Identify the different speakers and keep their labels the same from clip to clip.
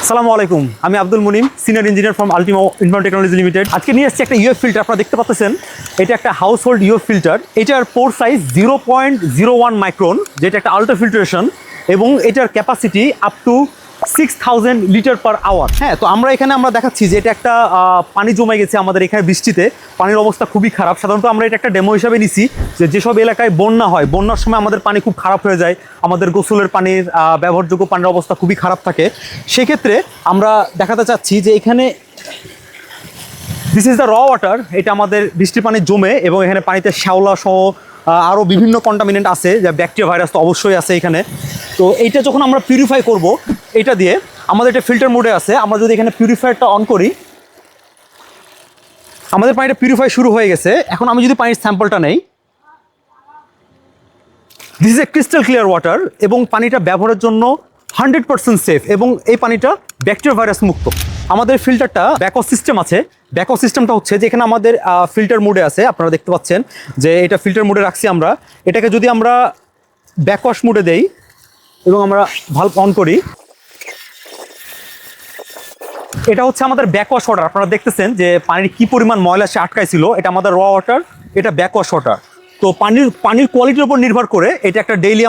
Speaker 1: আসসালামু আলাইকুম, আমি Abdul Munim, senior engineer from Ultimo Information Technology Limited. আজকে নিয়ে এসেছি একটা ইউএফ ফিল্টার। আপনারা দেখতে পাচ্ছেন এটা একটা হাউস হোল্ড ইউএফ ফিল্টার। এটার পোর সাইজ 0.01 মাইক্রন, যেটা একটা আল্ট্রা ফিল্টারেশন, এবং এটার capacity up to 6000 litre per hour. হ্যাঁ, তো আমরা দেখাচ্ছি যে এটা একটা পানি জমে গেছে আমাদের এখানে বৃষ্টিতে। পানির অবস্থা খুবই খারাপ। সাধারণত আমরা এটা একটা ডেমো হিসাবে নিছি যে যেসব এলাকায় বন্যা হয়, বন্যার সময় আমাদের পানি খুব খারাপ হয়ে যায়, আমাদের গোসলের পানির ব্যবহারযোগ্য পানির অবস্থা খুবই খারাপ থাকে। সেক্ষেত্রে আমরা দেখাতে চাচ্ছি যে এখানে দিস ইজ দ্য র ওয়াটার। এটা আমাদের বৃষ্টির পানি জমে এবং এখানে পানিতে শ্যাওলা সহ আরও বিভিন্ন কন্টামিনেন্ট আছে, যা ব্যাকটেরিয়া ভাইরাস তো অবশ্যই আছে এখানে। তো এইটা যখন আমরা পিউরিফাই করব, এটা দিয়ে আমাদের এটা ফিল্টার মোডে আছে। আমরা যদি এখানে পিউরিফায়ারটা অন করি, আমাদের পানিটা পিউরিফাই শুরু হয়ে গেছে। এখন আমি যদি পানির স্যাম্পলটা নেই, this is a crystal clear water, এবং পানিটা ব্যবহারের জন্য 100% সেফ, এবং এই পানিটা ব্যাকটেরিয়া ভাইরাস মুক্ত। আমাদের ফিল্টারটা ব্যাকওয়াশ সিস্টেম আছে। ব্যাকওয়াশ সিস্টেমটা হচ্ছে যে এখানে আমাদের ফিল্টার মোডে আছে। আপনারা দেখতে পাচ্ছেন যে এটা ফিল্টার মোডে রাখছি আমরা। এটাকে যদি আমরা ব্যাকওয়াশ মোডে দেই এবং আমরা ভালভ অন করি, এটা হচ্ছে আমাদের ব্যাকওয়াশ ওয়াটার। আপনারা দেখতেছেন যে পানির কি পরিমাণ ময়লা সে আটকাইছিল। এটা আমাদের র ওয়াটার, এটা ব্যাকওয়াশ ওয়াটার। তো পানির কোয়ালিটির উপর নির্ভর করে এটা একটা ডেইলি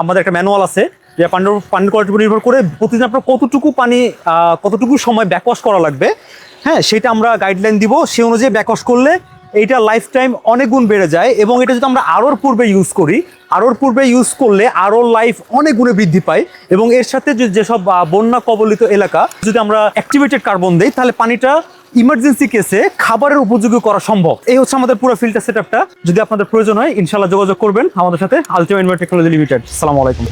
Speaker 1: আমাদের একটা ম্যানুয়াল আছে যে পানির কোয়ালিটির উপর নির্ভর করে প্রতিদিন আপনার কতটুকু সময় ব্যাকওয়াশ করা লাগবে, হ্যাঁ, সেটা আমরা গাইডলাইন দিব। সেই অনুযায়ী ব্যাকওয়াশ করলে এইটা লাইফ টাইম অনেক গুণ বেড়ে যায়। এবং এটা যদি আমরা আরোর পূর্বে ইউজ করি, আরোর পূর্বে ইউজ করলে আরোর লাইফ অনেক গুণে বৃদ্ধি পায়। এবং এর সাথে যেসব বন্যা কবলিত এলাকা যদি আমরা অ্যাক্টিভেটেড কার্বন দিই, তাহলে পানিটা ইমার্জেন্সি কেসে খাবারের উপযোগী করা সম্ভব। এই হচ্ছে আমাদের পুরো ফিল্টার সেটআপটা। যদি আপনাদের প্রয়োজন হয়, ইনশাআল্লাহ যোগাযোগ করবেন আমাদের সাথে, আলটিমো ইনফরমেশন টেকনোলজি লিমিটেড। আসসালামু আলাইকুম।